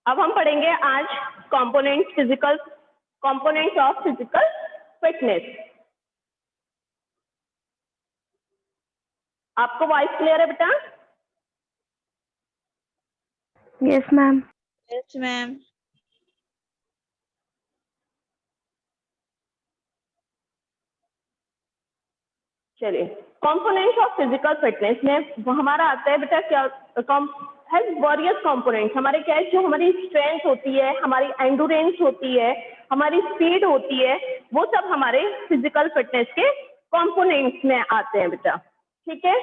अब हम पढ़ेंगे आज कंपोनेंट्स ऑफ फिजिकल फिटनेस। आपको वॉइस क्लियर है बेटा? Yes ma'am. Yes ma'am. चलिए, कंपोनेंट्स ऑफ फिजिकल फिटनेस में हमारा आता है बेटा क्या, हैज वेरियस कंपोनेंट्स। हमारे क्या है, जो हमारी स्ट्रेंथ होती है, हमारी एंडुरेंस होती है, हमारी स्पीड होती है, वो सब हमारे फिजिकल फिटनेस के कंपोनेंट्स में आते हैं बेटा। ठीक है,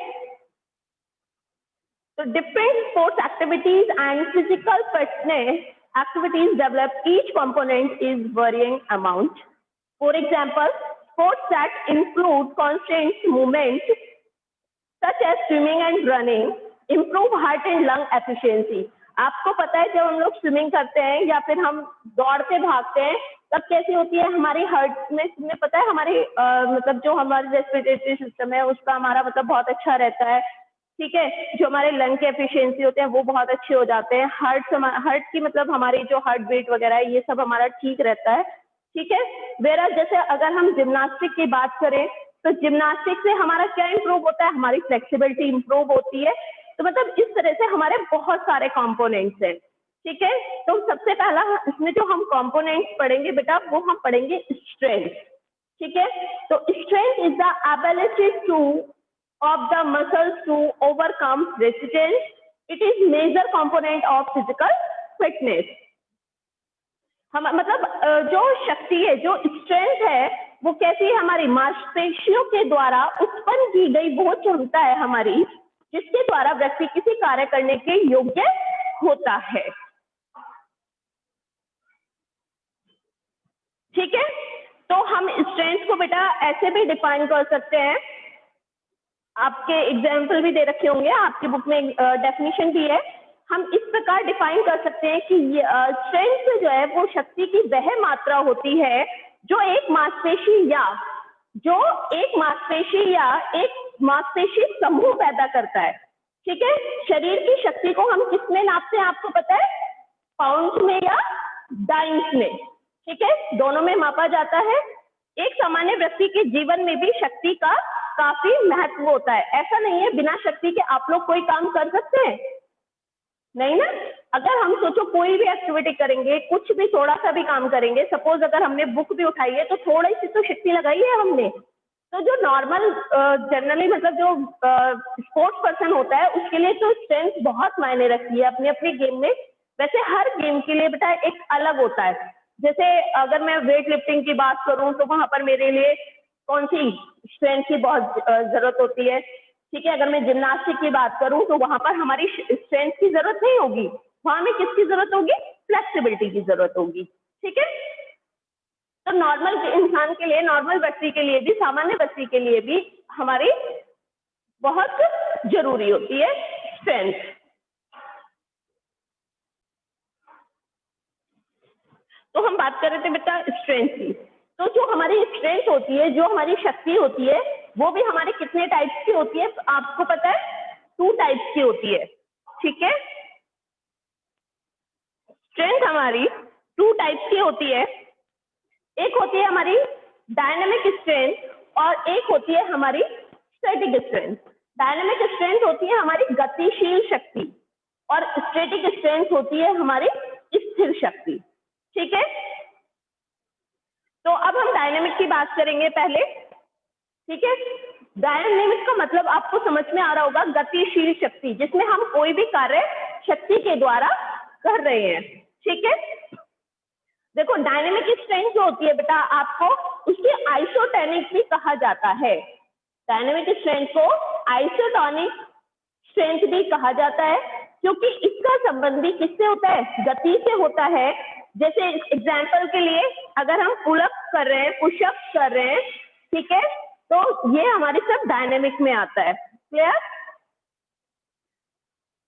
तो different sports activities and physical fitness activities develop each component is varying amount. For example, sports that include constant movement such as swimming and running improve heart and lung efficiency. आपको पता है जब हम लोग स्विमिंग करते हैं या फिर हम दौड़ते भागते हैं तब कैसी होती है हमारी हार्ट में पता है हमारी मतलब जो हमारी रेस्पिरेटरी सिस्टम है उसका हमारा मतलब बहुत अच्छा रहता है। ठीक है, जो हमारे लंग के एफिशिएंसी होते हैं वो बहुत अच्छे हो जाते हैं। हार्ट की मतलब हमारी जो हार्ट बीट वगैरह है ये सब हमारा ठीक रहता है। ठीक है, वेरा जैसे अगर हम जिम्नास्टिक की बात करें तो जिम्नास्टिक से हमारा क्या इंप्रूव होता है, हमारी फ्लेक्सिबिलिटी इंप्रूव होती है। तो मतलब इस तरह से हमारे बहुत सारे कंपोनेंट्स हैं। ठीक है, तो सबसे पहला इसमें जो हम कंपोनेंट्स पढ़ेंगे बेटा वो हम पढ़ेंगे स्ट्रेंथ। ठीक है, तो strength is the ability to of the muscles to overcome resistance. It is major component of physical fitness. हम मतलब जो शक्ति है, जो स्ट्रेंथ है, वो कैसी है, हमारी मांसपेशियों के द्वारा उत्पन्न की गई वो क्षमता है हमारी, जिसके द्वारा व्यक्ति किसी कार्य करने के योग्य होता है। ठीक है, तो हम स्ट्रेंथ को बेटा ऐसे भी डिफाइन कर सकते हैं, आपके एग्जाम्पल भी दे रखे होंगे, आपकी बुक में डेफिनेशन भी है। हम इस प्रकार डिफाइन कर सकते हैं कि स्ट्रेंथ जो है वो शक्ति की वह मात्रा होती है जो एक मांसपेशी समूह पैदा करता है। ठीक है, शरीर की शक्ति को हम किस में नापते हैं आपको पता है, पाउंड्स में या डाइंस में। ठीक है, दोनों में मापा जाता है। एक सामान्य व्यक्ति के जीवन में भी शक्ति का काफी महत्व होता है। ऐसा नहीं है बिना शक्ति के आप लोग कोई काम कर सकते हैं, नहीं ना। अगर हम सोचो कोई भी एक्टिविटी करेंगे, कुछ भी थोड़ा सा भी काम करेंगे, सपोज अगर हमने बुक भी उठाई है तो थोड़ी सी तो शक्ति लगाई है हमने। तो जो नॉर्मल जनरली मतलब जो स्पोर्ट्स पर्सन होता है उसके लिए तो स्ट्रेंथ बहुत मायने रखती है अपने अपने गेम में। वैसे हर गेम के लिए बेटा एक अलग होता है। जैसे अगर मैं वेट लिफ्टिंग की बात करूं तो वहां पर मेरे लिए कौन सी स्ट्रेंथ की बहुत जरूरत होती है। ठीक है, अगर मैं जिम्नास्टिक की बात करूं तो वहां पर हमारी स्ट्रेंथ की जरूरत नहीं होगी, वहां में किसकी जरूरत होगी, फ्लेक्सिबिलिटी की जरूरत होगी। ठीक है, तो नॉर्मल इंसान के लिए, नॉर्मल व्यक्ति के लिए भी, सामान्य व्यक्ति के लिए भी हमारी बहुत जरूरी होती है स्ट्रेंथ। तो हम बात कर रहे थे बेटा स्ट्रेंथ की। तो जो हमारी स्ट्रेंथ होती है, जो हमारी शक्ति होती है, वो भी हमारे कितने टाइप्स की होती है तो आपको पता है, 2 टाइप्स की होती है। ठीक है, स्ट्रेंथ हमारी 2 टाइप्स की होती है। एक होती है हमारी डायनेमिक स्ट्रेंथ और एक होती है हमारी स्टैटिक स्ट्रेंथ। डायनेमिक स्ट्रेंथ होती है हमारी गतिशील शक्ति और स्टैटिक स्ट्रेंथ होती है हमारी स्थिर शक्ति। ठीक है, तो अब हम डायनेमिक की बात करेंगे पहले। ठीक है, डायनेमिक का मतलब आपको समझ में आ रहा होगा, गतिशील शक्ति, जिसमें हम कोई भी कार्य शक्ति के द्वारा कर रहे हैं। ठीक है, देखो डायनेमिक स्ट्रेंथ जो होती है बेटा आपको उसकी आइसोटोनिक भी कहा जाता है। डायनेमिक स्ट्रेंथ को आइसोटोनिक स्ट्रेंथ भी कहा जाता है क्योंकि इसका संबंध भी किससे होता है, गति से होता है। जैसे एग्जाम्पल के लिए अगर हम पुलअप कर रहे हैं, पुशअप कर रहे हैं, ठीक है, तो ये हमारे सब डायनेमिक में आता है। क्लियर?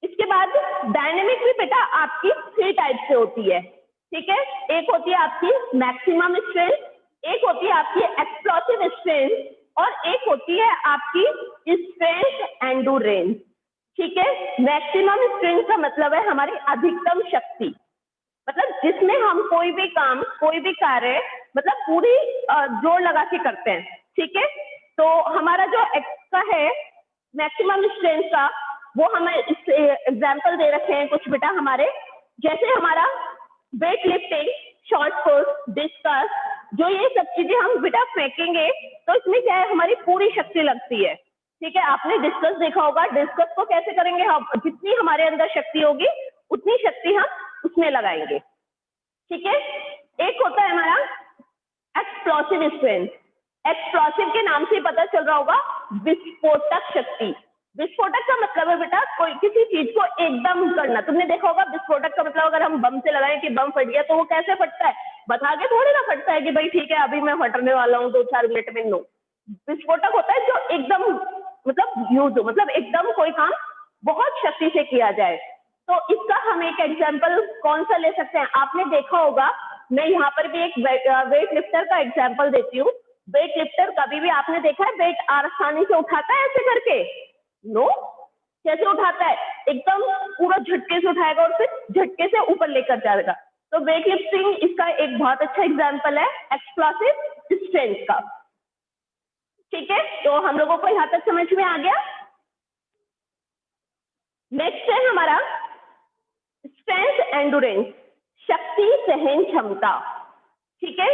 इसके बाद डायनेमिक भी बेटा आपकी 3 टाइप से होती है। ठीक है, एक होती है आपकी मैक्सिमम स्ट्रेंथ, एक होती है आपकी एक्सप्लोसिव स्ट्रेंथ और एक होती है आपकी स्ट्रेंथ एंडुरेंस। ठीक है, मैक्सिमम स्ट्रेंथ का मतलब है हमारी अधिकतम शक्ति। मतलब जिसमें हम कोई भी काम, कोई भी कार्य मतलब पूरी जोर लगा के करते हैं, ठीक है। तो हमारा जो एक्स का है मैक्सिमम स्ट्रेंथ का, वो हमें एग्जाम्पल दे रखे हैं कुछ बेटा हमारे, जैसे हमारा weight lifting, short put, discuss, जो ये सब चीजें हम बेटा फेंकेंगे तो इसमें क्या है, हमारी पूरी शक्ति लगती है, ठीक है। आपने डिस्कस देखा होगा, डिस्कस को कैसे करेंगे हम, जितनी हमारे अंदर शक्ति होगी उतनी शक्ति हम उसमें लगाएंगे, ठीक है। एक होता है हमारा एक्सप्लोसिव स्ट्रेंथ। एक्सप्लोसिव के नाम से पता चल रहा होगा, विस्फोटक शक्ति। विस्फोटक का मतलब है बेटा कोई किसी चीज को एकदम करना। तुमने देखा होगा विस्फोटक का मतलब अगर हम बम से लगाएं कि बम फट गया तो वो कैसे फटता है, बता के थोड़ी ना फटता है कि भाई ठीक है अभी मैं फटने वाला हूँ 2-4 मिनट में। नो, विस्फोटक होता है जो एकदम मतलब यूज हो, मतलब एकदम कोई काम बहुत शक्ति से किया जाए। तो इसका हम एक एग्जाम्पल कौन सा ले सकते हैं, आपने देखा होगा, मैं यहाँ पर भी एक वेट लिफ्टर का एग्जाम्पल देती हूँ। वेट लिफ्टर कभी भी आपने देखा है वेट आसानी से उठाता है ऐसे करके? नो। कैसे उठाता है? एकदम पूरा झटके से उठाएगा और फिर झटके से ऊपर लेकर जाएगा। तो वेट लिफ्टिंग इसका एक बहुत अच्छा एग्जाम्पल है एक्सप्लोसिव स्ट्रेंथ का, ठीक है। तो हम लोगों को यहाँ तक समझ में आ गया। नेक्स्ट है हमारा स्ट्रेंथ एंडुरेंस, शक्ति सहन क्षमता, ठीक है।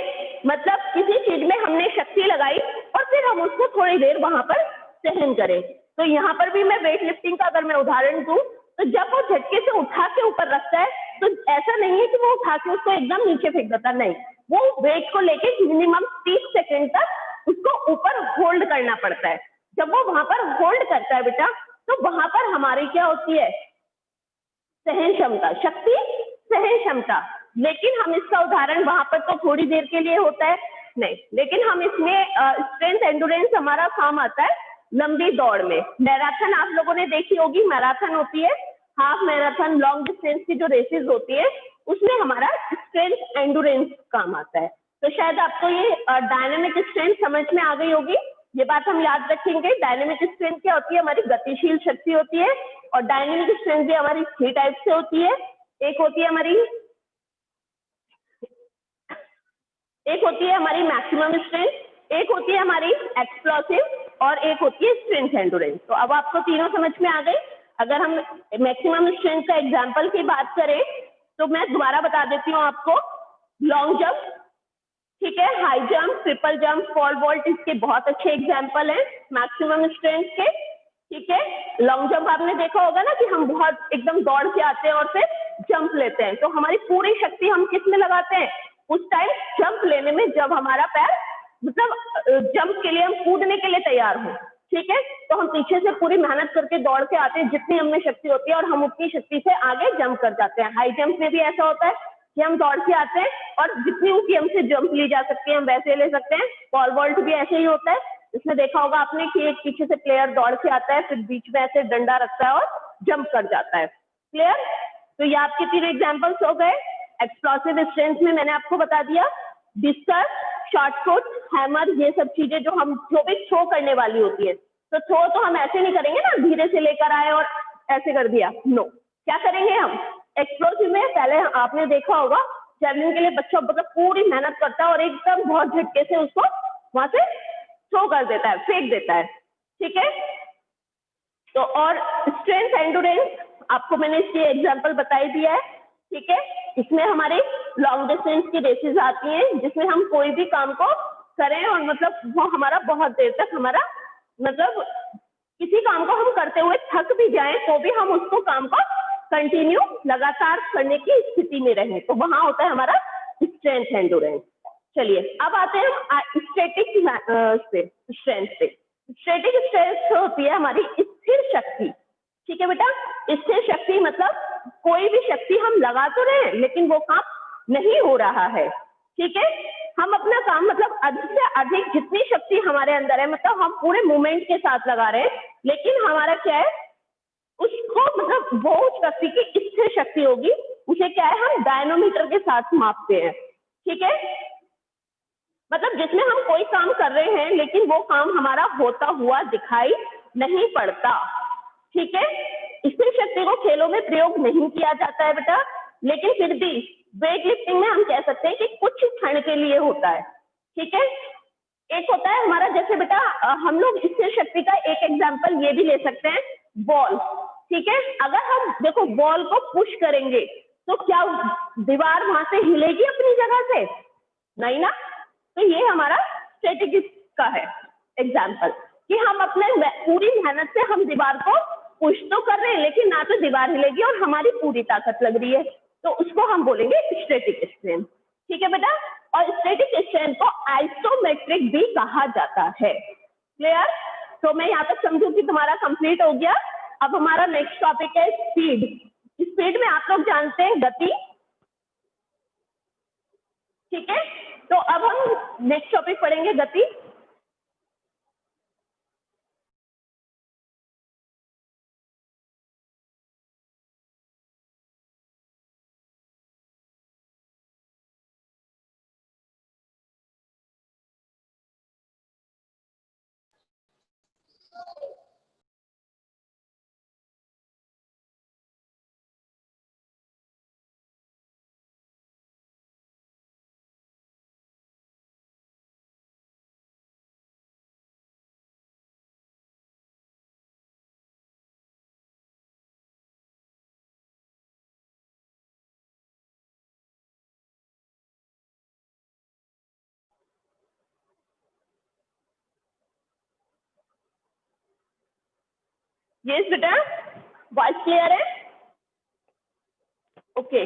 मतलब किसी चीज में हमने शक्ति लगाई और फिर हम उसको थोड़ी देर वहां पर सहन करें। तो यहाँ पर भी मैं वेट लिफ्टिंग का अगर मैं उदाहरण दूं तो जब वो झटके से उठा के ऊपर रखता है तो ऐसा नहीं है कि वो उठा के उसको एकदम नीचे फेंक देता, नहीं, वो वेट को लेके मिनिमम 30 सेकेंड तक उसको ऊपर होल्ड करना पड़ता है। जब वो वहां पर होल्ड करता है बेटा तो वहां पर हमारी क्या होती है, सहन क्षमता, शक्ति सहन क्षमता। लेकिन हम इसका उदाहरण वहां पर तो थोड़ी देर के लिए होता है नहीं, लेकिन हम इसमें स्ट्रेंथ एंडुरेंस हमारा काम आता है लंबी दौड़ में। मैराथन आप लोगों ने देखी होगी, मैराथन होती है, हाफ मैराथन, लॉन्ग डिस्टेंस की जो रेसेस होती है उसमें हमारा स्ट्रेंथ एंडुरेंस काम आता है। तो शायद आपको ये डायनेमिक स्ट्रेंथ समझ में आ गई होगी, ये बात हम याद रखेंगे। डायनेमिक स्ट्रेंथ क्या होती है, हमारी गतिशील शक्ति होती है, और डायनेमिक स्ट्रेंथ भी हमारी 3 टाइप से होती है। एक होती है हमारी मैक्सिमम स्ट्रेंथ, एक होती है हमारी एक्सप्लोसिव, और एक होती है स्ट्रेंथ एंडुरेंस। तो अब आपको तीनों समझ में आ गई। अगर हम मैक्सिमम स्ट्रेंथ का एग्जांपल की बात करें तो मैं दोबारा बता देती हूँ आपको, लॉन्ग जंप, ठीक है, high jump, triple jump, pole vault इसके बहुत अच्छे एग्जाम्पल हैं मैक्सिमम स्ट्रेंथ के, ठीक है। लॉन्ग जंप आपने देखा होगा ना कि हम बहुत एकदम दौड़ के आते हैं और फिर जंप लेते हैं, तो हमारी पूरी शक्ति हम किस में लगाते हैं, उस टाइम जंप लेने में, जब हमारा पैर मतलब जंप के लिए हम कूदने के लिए तैयार हो, ठीक है। तो हम पीछे से पूरी मेहनत करके दौड़ के आते हैं जितनी हमें शक्ति होती है और हम उतनी शक्ति से आगे जंप कर जाते हैं। हाई जंप में भी ऐसा होता है कि हम दौड़ के आते हैं और जितनी ऊंची हमसे जंप ली जा सकती है हम वैसे ले सकते हैं। पॉल वॉल्ट भी ऐसे ही होता है, इसमें देखा होगा आपने कि एक पीछे से प्लेयर दौड़ के आता है, फिर बीच में ऐसे डंडा रखता है और जंप कर जाता है। क्लियर? तो ये आपके 3 एग्जाम्पल्स हो गए। एक्सप्लोसिव स्ट्रेंथ में मैंने आपको बता दिया, डिस्कस, शॉर्टपुट, हैमर, ये सब चीजें जो भी थ्रो करने वाली होती है। तो थ्रो तो हम ऐसे नहीं करेंगे ना, धीरे से लेकर आए और ऐसे कर दिया, नो। क्या करेंगे हम एक्सप्लोसिव में, पहले आपने देखा होगा जैवलिन के लिए बच्चा मतलब पूरी मेहनत करता है और एकदम बहुत झटके से उसको वहां से थ्रो कर देता है, फेंक देता है, ठीक है। तो और स्ट्रेंथ एंडुरेंस आपको मैंने इसकी एग्जांपल बता ही दिया है, ठीक है। इसमें हमारे लॉन्ग डिस्टेंस की रेसेस आती हैं जिसमें हम कोई भी काम को करें और मतलब वो हमारा बहुत देर तक हमारा मतलब किसी काम को हम करते हुए थक भी जाएं तो भी हम उसको काम को कंटिन्यू लगातार करने की स्थिति में रहें, तो वहां होता है हमारा स्ट्रेंथ एंडुरेंस। चलिए अब आते हैं स्टैटिक स्ट्रेंथ पे। स्टैटिक स्ट्रेंथ होती है हमारी स्थिर शक्ति, ठीक है बेटा। स्थिर शक्ति मतलब कोई भी शक्ति हम लगा तो रहे हैं लेकिन वो काम नहीं हो रहा है, ठीक है। हम अपना काम मतलब अधिक से अधिक जितनी शक्ति हमारे अंदर है मतलब हम पूरे मूवमेंट के साथ लगा रहे हैं, लेकिन हमारा क्या है उसको मतलब वो शक्ति की स्थिर शक्ति होगी, उसे क्या है हम डायनोमीटर के साथ मापते हैं, ठीक है। मतलब जिसमें हम कोई काम कर रहे हैं लेकिन वो काम हमारा होता हुआ दिखाई नहीं पड़ता, ठीक है। स्थिर शक्ति को खेलों में प्रयोग नहीं किया जाता है बेटा, लेकिन फिर भी वेट लिफ्टिंग में हम कह सकते हैं कि कुछ क्षण के लिए होता है, ठीक है। एक होता है हमारा, जैसे बेटा हम लोग स्थिर शक्ति का एक एग्जांपल ये भी ले सकते हैं, बॉल, ठीक है। अगर हम देखो बॉल को पुश करेंगे तो क्या दीवार वहां से हिलेगी अपनी जगह से? नहीं ना। तो ये हमारा स्टैटिक का है एग्जाम्पल कि हम अपने पूरी मेहनत से हम दीवार को पुश तो कर रहे हैं लेकिन ना तो दीवार हिलेगी और हमारी पूरी ताकत लग रही है, तो उसको हम बोलेंगे स्टैटिक स्ट्रेन, ठीक है बेटा। और स्टैटिक स्ट्रेन को आइसोमेट्रिक भी कहा जाता है। क्लियर? तो मैं यहाँ तक समझू कि तुम्हारा कंप्लीट हो गया। अब हमारा नेक्स्ट टॉपिक है स्पीड। स्पीड में आप लोग जानते हैं गति, ठीक है। तो अब हम नेक्स्ट टॉपिक पढ़ेंगे गति। यस बेटा, वॉइस क्लियर है? ओके।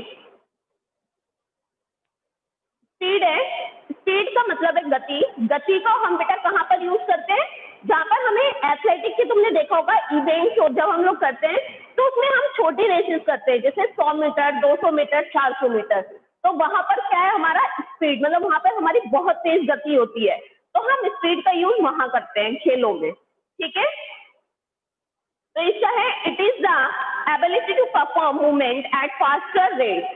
स्पीड है, स्पीड का मतलब है गति। गति को हम बेटा कहाँ पर यूज करते हैं? जहाँ पर हमें एथलेटिक की तुमने देखा होगा इवेंट्स हो, जब हम लोग करते हैं तो उसमें हम छोटी रेसेस करते हैं, जैसे 100 मीटर, 200 मीटर, 400 मीटर। तो वहां पर क्या है हमारा स्पीड, मतलब वहां पर हमारी बहुत तेज गति होती है, तो हम स्पीड का यूज वहां करते हैं खेलों में, ठीक है। तो इसका है it is the ability to perform movement at faster rate,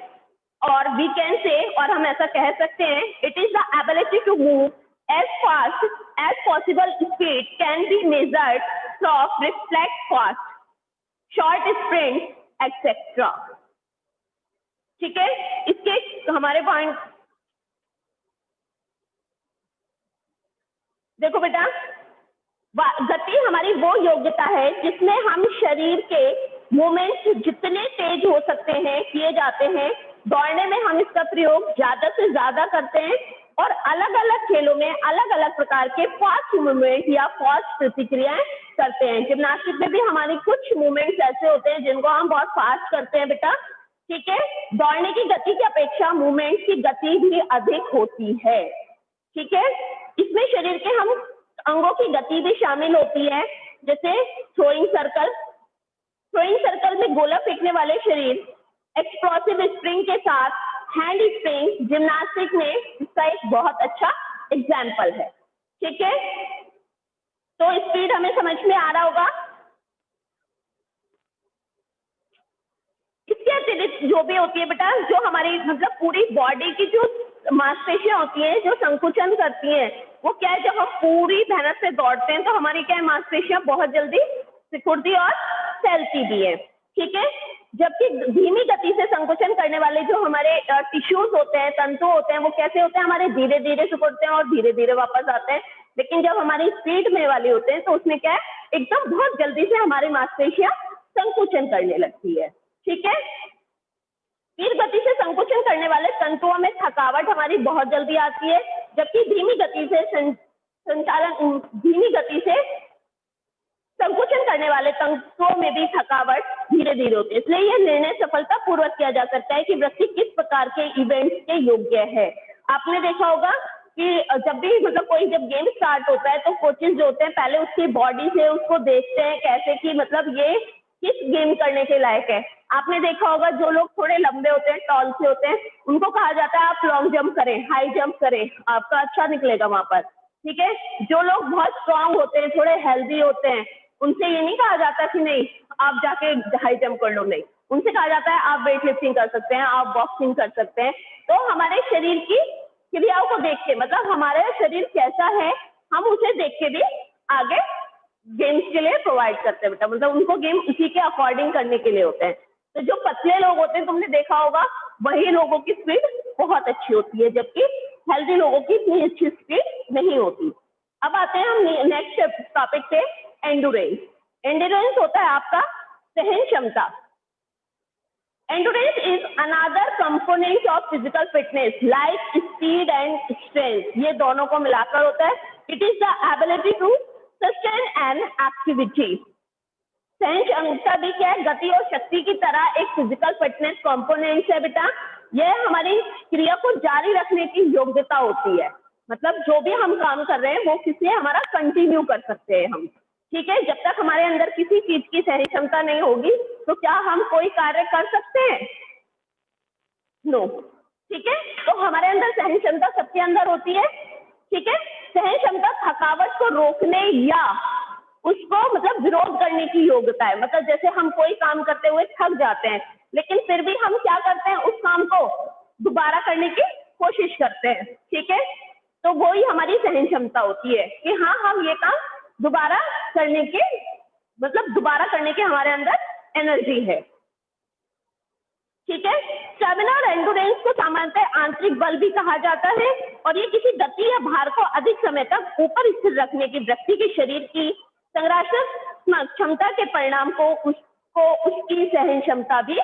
और वी कैन से, और हम ऐसा कह सकते हैं, it is the ability to move as fast as possible. Speed can be measured from reflect fast, short sprint etcetera, ठीक है। इसके हमारे पॉइंट देखो बेटा, गति हमारी वो योग्यता है जिसमें हम शरीर के मूवमेंट्स जितने तेज हो सकते हैं किए जाते हैं। दौड़ने में हम इसका प्रयोग ज्यादा से ज्यादा करते हैं, और अलग अलग खेलों में अलग अलग प्रकार के फास्ट मूवमेंट या फास्ट प्रतिक्रियाएं करते हैं। जिम्नास्टिक में भी हमारी कुछ मूवमेंट्स ऐसे होते हैं जिनको हम बहुत फास्ट करते हैं बेटा, ठीक है। दौड़ने की गति की अपेक्षा मूवमेंट की गति भी अधिक होती है, ठीक है। इसमें शरीर के हम अंगों की गति भी शामिल होती है, जैसे थ्रोइंग सर्कल। थ्रोइंग सर्कल में गोला फेंकने वाले शरीर एक्सप्लोसिव स्प्रिंग के साथ हैंड स्प्रिंग जिम्नास्टिक में इसका एक बहुत अच्छा एग्जाम्पल है, ठीक है। तो स्पीड हमें समझ में आ रहा होगा। इसके अतिरिक्त जो भी होती है बेटा, जो हमारी मतलब पूरी बॉडी की जो मांसपेशियां होती हैं जो संकुचन करती हैं, वो क्या है, जब हम पूरी मेहनत से दौड़ते हैं तो हमारी क्या है, मांसपेशियां बहुत जल्दी सिकुड़ती और फैलती भी है, ठीक है। जबकि धीमी गति से संकुचन करने वाले जो हमारे टिश्यूज होते हैं, तंतु होते हैं, वो कैसे होते हैं, हमारे धीरे धीरे सिकुड़ते हैं और धीरे धीरे वापस आते हैं। लेकिन जब हमारी स्पीड में वाले होते हैं तो उसमें क्या है, एकदम बहुत जल्दी से हमारी मांसपेशियां संकुचन करने लगती है, ठीक है। तीव्र गति से संकुचन करने वाले तंतुओं में थकावट हमारी बहुत जल्दी आती है, जबकि धीमी गति से धीमी गति से संकुचन करने वाले तंतुओं में भी थकावट धीरे धीरे होती है। इसलिए यह निर्णय सफलता पूर्वक किया जा सकता है कि व्यक्ति किस प्रकार के इवेंट्स के योग्य है। आपने देखा होगा कि जब भी मतलब कोई जब गेम स्टार्ट होता है तो कोचेस जो होते हैं पहले उसकी बॉडी से उसको देखते हैं कैसे कि मतलब ये किस गेम करने के लायक है। आपने देखा होगा जो लोग थोड़े लंबे होते हैं, टॉल से होते हैं, उनको कहा जाता है आप लॉन्ग जंप करें, हाई जंप करें, आपका अच्छा निकलेगा वहां पर, ठीक है। जो लोग बहुत स्ट्रांग होते हैं, थोड़े हेल्दी होते हैं, उनसे ये नहीं कहा जाता कि नहीं आप जाके हाई जंप कर लो, नहीं, उनसे कहा जाता है आप वेट लिफ्टिंग कर सकते हैं, आप बॉक्सिंग कर सकते हैं। तो हमारे शरीर की क्रियाओं को देख के, मतलब हमारा शरीर कैसा है हम उसे देख के भी आगे गेम्स के लिए प्रोवाइड करते हैं बेटा, मतलब उनको गेम उसी के अकॉर्डिंग करने के लिए होते हैं। तो जो पतले लोग होते हैं तुमने देखा होगा वही लोगों की स्पीड बहुत अच्छी होती है, जबकि हेल्दी लोगों की इतनी अच्छी स्पीड नहीं होती। अब आते हैं हम नेक्स्ट टॉपिक पे, एंडुरेंस। एंडुरेंस होता है आपका सहन क्षमता। Endurance is another component of physical fitness like speed and strength. ये दोनों को मिलाकर होता है। It is the ability to sustain an activity. सहन क्षमता भी क्या है, गति और शक्ति की तरह एक फिजिकल फिटनेस कंपोनेंट है बेटा। यह हमारी क्रिया को जारी रखने की योग्यता होती है, मतलब जो भी हम काम कर रहे हैं वो किसी हमारा कंटिन्यू कर सकते हैं हम, ठीक है। जब तक हमारे अंदर किसी चीज की सहन क्षमता नहीं होगी तो क्या हम कोई कार्य कर सकते हैं? नो, ठीक है। तो हमारे अंदर सहन क्षमता सबके अंदर होती है, ठीक है। सहन क्षमता थकावट को रोकने या उसको मतलब विरोध करने की योग्यता है। मतलब जैसे हम कोई काम करते हुए थक जाते हैं, लेकिन फिर भी हम क्या करते हैं, उस काम को दोबारा करने की कोशिश करते हैं, ठीक है। तो वही हमारी सहन क्षमता होती है कि हाँ, हम ये काम दोबारा करने के मतलब दोबारा करने के हमारे अंदर एनर्जी है, ठीक है। स्टैमिना और एंडुरेंस को सामान्यतः आंतरिक बल भी कहा जाता है और ये किसी गति या भार को अधिक समय तक ऊपर स्थिर रखने की व्यक्ति के शरीर की संग्राहक क्षमता के परिणाम को उसकी सहन क्षमता भी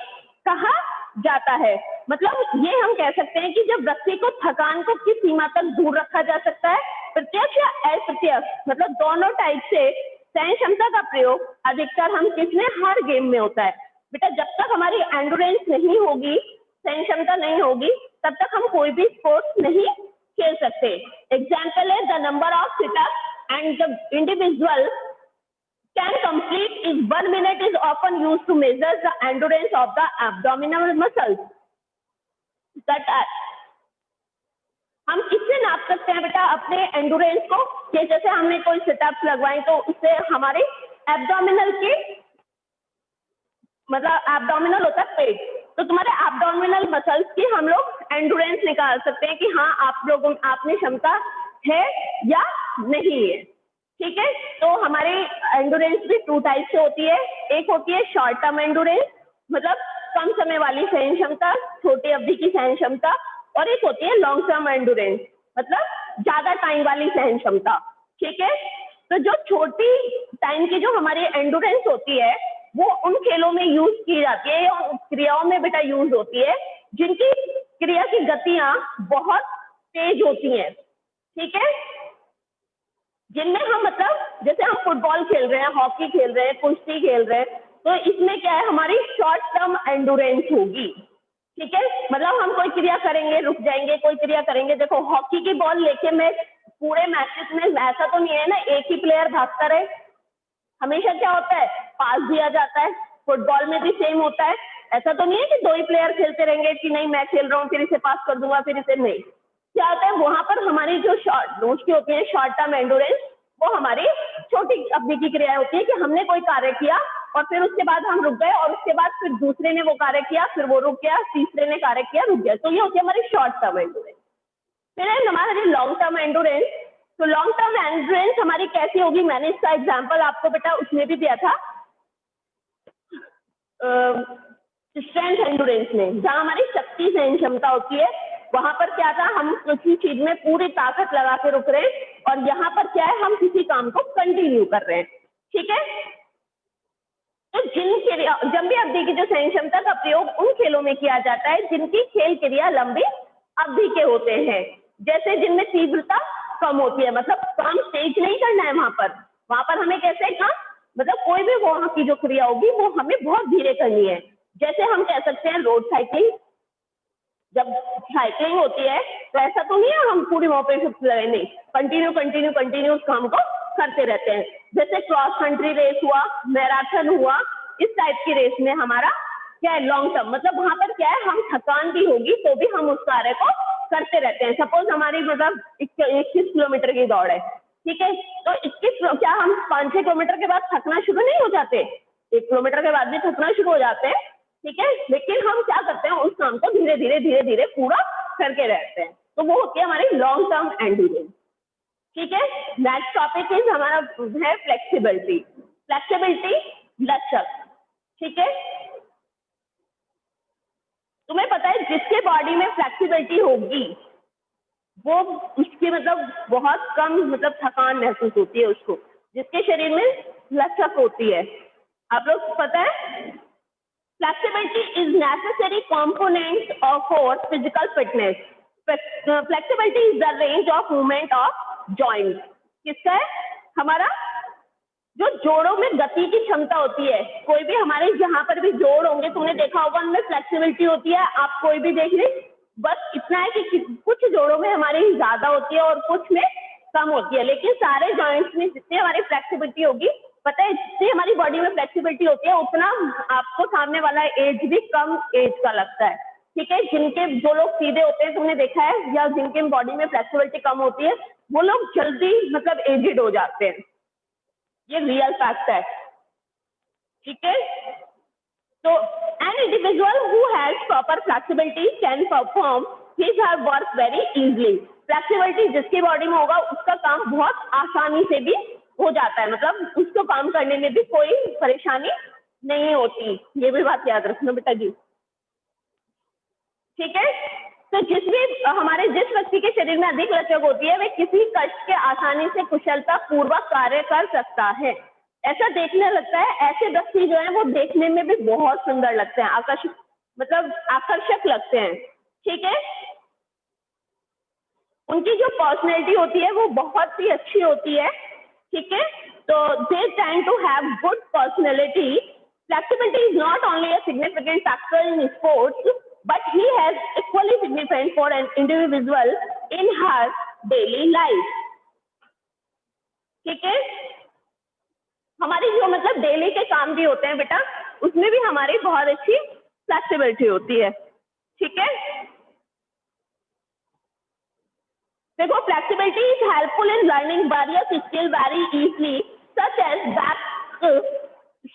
कहा जाता है। मतलब ये हम कह सकते हैं कि जब व्यक्ति को थकान को किस सीमा तक दूर रखा जा सकता है, प्रत्यक्ष या अप्रत्यक्ष, मतलब दोनों टाइप से सहन क्षमता का प्रयोग अधिकतर हम किसमें, हर गेम में होता है बेटा। जब तक हमारी एंडुरेंस नहीं होगी, सहन क्षमता नहीं होगी, तब तक हम कोई भी स्पोर्ट्स नहीं खेल सकते। एग्जाम्पल है the number of sit up and the individual can complete in 1 minute is often used to measure the endurance of the abdominal muscles. That हम किससे नाप सकते हैं बेटा अपने एंडुरेंस को, कि जैसे हमने कोई सिटअप्स लगवाई तो उससे हमारे एब्डोमिनल के मतलब एब्डोमिनल होता है पेट, तो तुम्हारे एब्डोमिनल मसल्स की हम लोग एंडुरेंस निकाल सकते हैं कि हाँ आप में क्षमता है या नहीं है, ठीक है। तो हमारी एंडुरेंस भी 2 टाइप से होती है। एक होती है शॉर्ट टर्म एंडुरेंस, मतलब कम समय वाली सहन क्षमता, छोटी अवधि की सहन क्षमता, और एक होती है लॉन्ग टर्म एंडुरेंस, मतलब ज्यादा टाइम वाली सहन क्षमता, ठीक है। तो जो छोटी टाइम की जो हमारी एंडुरेंस होती है वो उन खेलों में यूज की जाती है, क्रियाओं में बेटा यूज होती है जिनकी क्रिया की गतियां बहुत तेज होती हैं, ठीक है। जिनमें हम मतलब जैसे हम फुटबॉल खेल रहे हैं, हॉकी खेल रहे हैं, कुश्ती खेल रहे हैं, तो इसमें क्या है, हमारी शॉर्ट टर्म एंडुरेंस होगी, ठीक है। मतलब हम कोई क्रिया करेंगे, रुक जाएंगे, कोई क्रिया करेंगे। देखो हॉकी की बॉल लेके मैं पूरे मैचेस में ऐसा तो नहीं है ना एक ही प्लेयर भागता रहे, हमेशा क्या होता है, पास दिया जाता है। फुटबॉल में भी सेम होता है, ऐसा तो नहीं है कि 2 ही प्लेयर खेलते रहेंगे कि नहीं मैं खेल रहा हूँ फिर इसे पास कर दूंगा फिर इसे नहीं। क्या होता है, वहां पर हमारी जो शॉर्ट की होती है शॉर्ट टर्म एंडुरेंस, वो हमारी छोटी अवधि की क्रिया होती है कि हमने कोई कार्य किया और फिर उसके बाद हम रुक गए और उसके बाद फिर दूसरे ने वो कार्य किया, फिर वो रुक गया, तीसरे ने कार्य किया, रुक गया, तो ये होती है हमारी शॉर्ट टर्म एंडुरेंस। फिर है हमारी लॉन्ग टर्म एंडुरेंस। तो लॉन्ग टर्म एंडुरेंस हमारी कैसी होगी, मैंने इसका एग्जाम्पल आपको बेटा उसमें भी दिया था स्ट्रेंथ एंडुरेंस में, जहां हमारी शक्ति सहन क्षमता होती है। वहां पर क्या था, हम किसी चीज में पूरी ताकत लगा के रुक रहे हैं, और यहाँ पर क्या है, हम किसी काम को कंटिन्यू कर रहे हैं, ठीक है। तो जब भी अवधि की जो सहन क्षमता का प्रयोग उन खेलों में किया जाता है जिनकी खेल क्रिया लंबी अवधि के होते हैं, जैसे जिनमें तीव्रता कम होती है, मतलब काम तेज नहीं करना है वहां पर हमें कैसे काम, मतलब कोई भी वहां की जो क्रिया होगी वो हमें बहुत धीरे करनी है। जैसे हम कह सकते हैं रोड साइकिलिंग, जब साइकिलिंग होती है तो ऐसा तो नहीं है हम पूरी वहां पे नहीं, कंटिन्यू उस काम को करते रहते हैं। जैसे क्रॉस कंट्री रेस हुआ, मैराथन हुआ, इस टाइप की रेस में हमारा क्या है, लॉन्ग टर्म, मतलब वहां पर क्या है, हम थकान भी होगी तो भी हम उस कार्य को करते रहते हैं। सपोज हमारी मतलब 21 किलोमीटर की दौड़ है, ठीक है, तो 21 क्या हम 5-6 किलोमीटर के बाद थकना शुरू नहीं हो जाते, 1 किलोमीटर के बाद भी थकना शुरू हो जाते हैं, ठीक है, लेकिन हम क्या करते हैं, उस काम को धीरे धीरे पूरा करके रहते हैं, तो वो होती है हमारी लॉन्ग टर्म एंडुरेंस, ठीक है। नेक्स्ट टॉपिक इज हमारा है फ्लेक्सिबिलिटी लचक, ठीक है। तुम्हें पता है जिसके बॉडी में फ्लेक्सिबिलिटी होगी वो उसकी मतलब बहुत कम मतलब थकान महसूस होती है उसको, जिसके शरीर में लचक होती है। आप लोग को पता है flexibility is necessary component of for physical fitness. Flexibility is the range of movement of joints. किसका है? हमारा जो जोड़ों में गति की क्षमता होती है, कोई भी हमारे जहां पर भी जोड़ होंगे तुमने देखा होगा उनमें फ्लेक्सिबिलिटी होती है, आप कोई भी देख ले, बस इतना है कि कुछ जोड़ों में हमारी ज्यादा होती है और कुछ में कम होती है, लेकिन सारे जॉइंट्स में जितनी हमारी फ्लेक्सिबिलिटी होगी, पता है जितनी हमारी बॉडी में फ्लेक्सिबिलिटी होती है उतना आपको सामने वाला एज भी कम एज का लगता है। ठीक है, जिनके जो लोग सीधे होते हैं तुमने देखा है, या जिनके बॉडी में फ्लेक्सिबिलिटी कम होती है वो लोग जल्दी मतलब एजिड हो जाते हैं, ये रियल फैक्ट है। ठीक है, तो an individual who has proper flexibility can perform his her work very easily. Flexibility जिसकी बॉडी में होगा उसका काम बहुत आसानी से भी हो जाता है, मतलब उसको काम करने में भी कोई परेशानी नहीं होती, ये भी बात याद रखना बेटा जी। ठीक है, तो जिस व्यक्ति के शरीर में अधिक लचक होती है वे किसी कष्ट के आसानी से कुशलता पूर्वक कार्य कर सकता है। ऐसा देखने लगता है, ऐसे व्यक्ति जो है वो देखने में भी बहुत सुंदर लगते हैं, आकर्षक लगते हैं। ठीक है, उनकी जो पर्सनैलिटी होती है वो बहुत ही अच्छी होती है। ठीक है, तो they tend to have good personality. Flexibility is not only a significant factor in sports but he has equally significant for an individual in her daily life. ठीक है, हमारी जो मतलब डेली के काम भी होते हैं बेटा उसमें भी हमारी बहुत अच्छी फ्लेक्सिबिलिटी होती है। ठीक है, देखो flexibility is helpful in learning various skill very easily such as back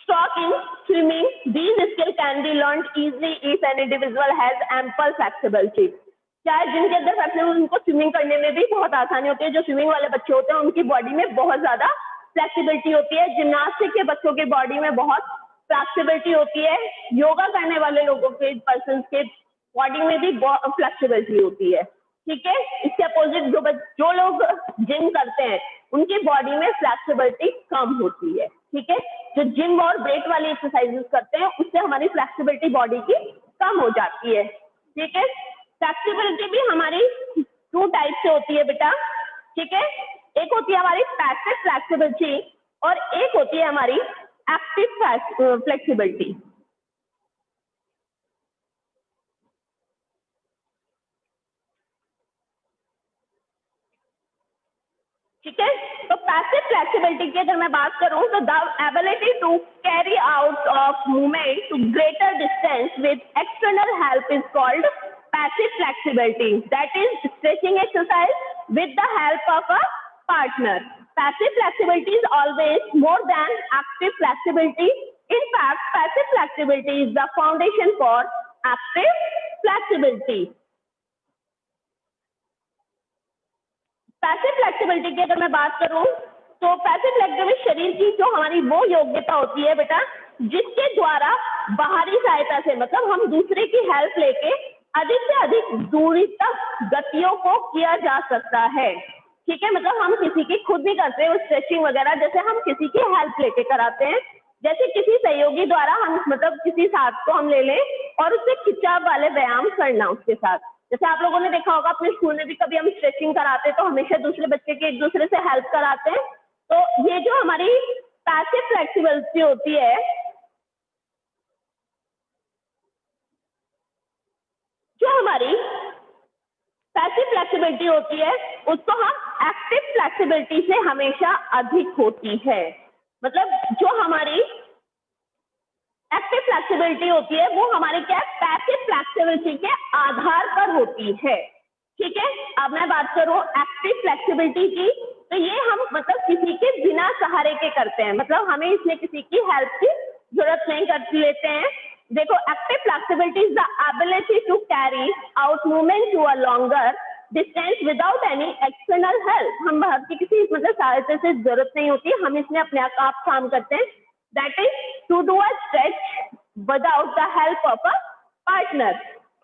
stroke in swimming. These skills can be learned easily if an individual has ample flexibility. चाहे जिनके अंदर फ्लेक्सिबिलिटी उनको स्विमिंग करने में भी बहुत आसानी होती है, जो स्विमिंग वाले बच्चे होते हैं उनकी बॉडी में बहुत ज्यादा फ्लेक्सिबिलिटी होती है, जिम्नास्टिक के बच्चों की बॉडी में बहुत फ्लेक्सिबिलिटी होती है, योगा करने वाले लोगों के पर्सन के बॉडी में भी फ्लेक्सिबिलिटी होती है। ठीक है, इसके अपोजिट जो लोग जिम करते हैं उनकी बॉडी में फ्लेक्सिबिलिटी कम होती है। ठीक है, जो जिम और वेट वाली एक्सरसाइजेस करते हैं उससे हमारी फ्लेक्सिबिलिटी बॉडी की कम हो जाती है। ठीक है, फ्लेक्सिबिलिटी भी हमारी 2 टाइप से होती है बेटा। ठीक है, एक होती है हमारी पैसिव फ्लेक्सिबिलिटी और एक होती है हमारी एक्टिव फ्लेक्सिबिलिटी। ठीक है, तो पैसिव फ्लेक्सिबिलिटी की अगर मैं बात करूं तो the ability to carry out of movement to greater distance with external help is called passive flexibility, that is stretching exercise with the help of a partner. Passive flexibility is always more than active flexibility. In fact passive flexibility is the foundation for active flexibility. Passive flexibility की अगर मैं बात करूं तो passive flexibility शरीर की जो हमारी वो योग्यता होती है बेटा जिसके द्वारा बाहरी सहायता से मतलब हम दूसरे की हेल्प लेके अधिक से अधिक दूरी तक गतियों को किया जा सकता है। ठीक है, मतलब हम किसी की खुद भी करते हैं स्ट्रेचिंग वगैरह, जैसे हम किसी की हेल्प लेके कराते हैं, जैसे किसी सहयोगी द्वारा हम मतलब किसी साथ को हम ले लें और उससे खिंचाव वाले व्यायाम करना उसके साथ। जैसे आप लोगों ने देखा होगा अपने स्कूल में भी कभी हम स्ट्रेचिंग कराते हैं तो हमेशा दूसरे बच्चे की एक दूसरे से हेल्प कराते हैं। तो ये जो हमारी पैसिव फ्लेक्सिबिलिटी होती है, जो हमारी पैसिव फ्लेक्सिबिलिटी होती है उसको हम एक्टिव फ्लेक्सिबिलिटी से हमेशा अधिक होती है। मतलब जो हमारी एक्टिव फ्लेक्सिबिलिटी होती है वो हमारे क्या पैसिव फ्लेक्सिबिलिटी के आधार पर होती है। ठीक है, अब मैं बात करूं एक्टिव फ्लेक्सिबिलिटी की तो ये हम मतलब किसी के बिना सहारे के करते हैं, मतलब हमें इसमें किसी की हेल्प की जरूरत नहीं कर लेते हैं। देखो active flexibility is the ability to carry out movement to a longer distance without any external help. हम बाहर की किसी मतलब सहायता से जरूरत नहीं होती, हम इसमें अपने आप काम करते हैं। That is to do a stretch without the help of a partner.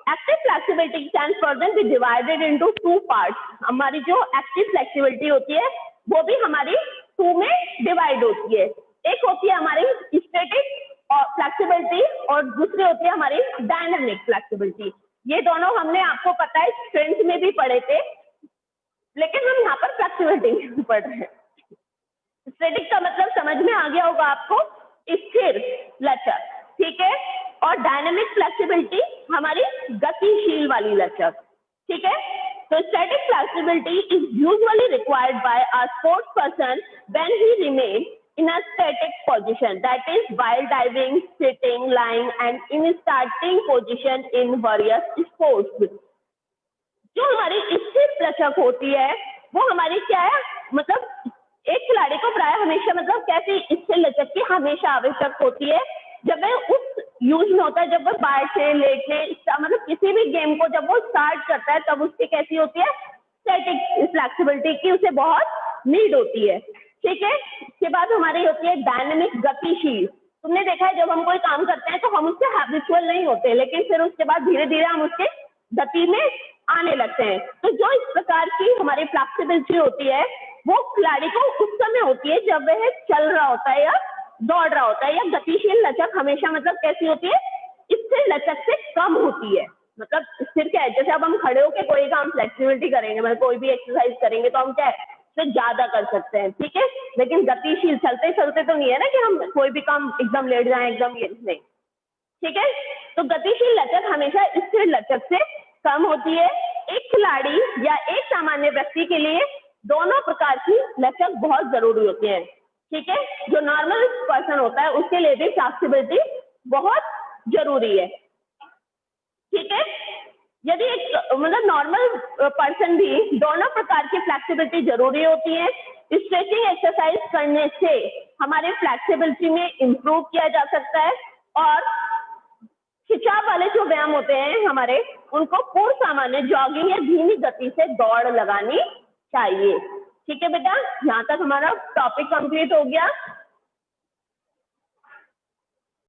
Active flexibility can further be divided into two parts. हमारी जो एक्टिव फ्लेक्सिबिलिटी होती है वो भी हमारी टू में डिवाइड होती है। एक होती है हमारी स्टैटिक और फ्लेक्सिबिलिटी और दूसरी होती है हमारी डायनामिक फ्लेक्सिबिलिटी। ये दोनों हमने आपको पता है स्ट्रेंथ में भी पढ़े थे, लेकिन हम यहाँ पर फ्लेक्सिबिलिटी में पढ़ रहे हैं। स्टैटिक का मतलब समझ में आ गया होगा आपको, स्थिर लचक, ठीक है। और डायनामिक फ्लेक्सिबिलिटी हमारी गतिशील वाली लचक, ठीक है। तो static flexibility is usually required by a sports person when he remain in a static position, that is while diving, sitting, lying and in starting position in various sports। जो हमारी स्थिर लचक होती है वो हमारी क्या है, मतलब एक खिलाड़ी को प्राय हमेशा मतलब कैसी स्थिर लचक की हमेशा आवश्यक होती है जब वह उस यूज में होता है, जब वह बैठे लेटे मतलब किसी भी गेम को जब वो स्टार्ट करता है तब उसकी कैसी होती है, स्टैटिक फ्लेक्सिबिलिटी की उसे बहुत नीड होती है, ठीक है। इसके बाद हमारी होती है डायनेमिक गतिशील। तुमने देखा है जब हम कोई काम करते हैं तो हम उससे हैबिचुअल नहीं होते, लेकिन फिर उसके बाद धीरे धीरे हम उसके गति में आने लगते हैं। तो जो इस प्रकार की हमारी फ्लेक्सिबिलिटी होती है वो खिलाड़ी को उस समय होती है जब वह चल रहा होता है या दौड़ रहा होता है, या गतिशील लचक हमेशा मतलब कैसी होती है, स्थिर लचक से कम होती है। मतलब स्थिर क्या है, जैसे अब हम खड़े होकर कोई काम फ्लेक्सिबिलिटी करेंगे, मतलब कोई भी एक्सरसाइज करेंगे तो हम क्या है तो ज्यादा कर सकते हैं, ठीक है। लेकिन गतिशील चलते चलते तो नहीं है ना कि हम कोई भी काम एकदम लेट जाएं, एकदम ये नहीं, ठीक है। तो गतिशील लचक हमेशा स्थिर लचक से कम होती है। एक खिलाड़ी या एक सामान्य व्यक्ति के लिए दोनों प्रकार की लचक बहुत जरूरी होती है, ठीक है। जो नॉर्मल पर्सन होता है उसके लिए भी फ्लेक्सिबिलिटी बहुत जरूरी है, ठीक है। यदि एक मतलब नॉर्मल पर्सन भी दोनों प्रकार की फ्लेक्सिबिलिटी जरूरी होती है। स्ट्रेचिंग एक्सरसाइज करने से हमारे फ्लेक्सिबिलिटी में इंप्रूव किया जा सकता है, और खिंचाव वाले जो व्यायाम होते हैं हमारे उनको पूर्ण सामान्य जॉगिंग या धीमी गति से दौड़ लगानी चाहिए, ठीक है बेटा। यहाँ तक हमारा टॉपिक कंप्लीट हो गया।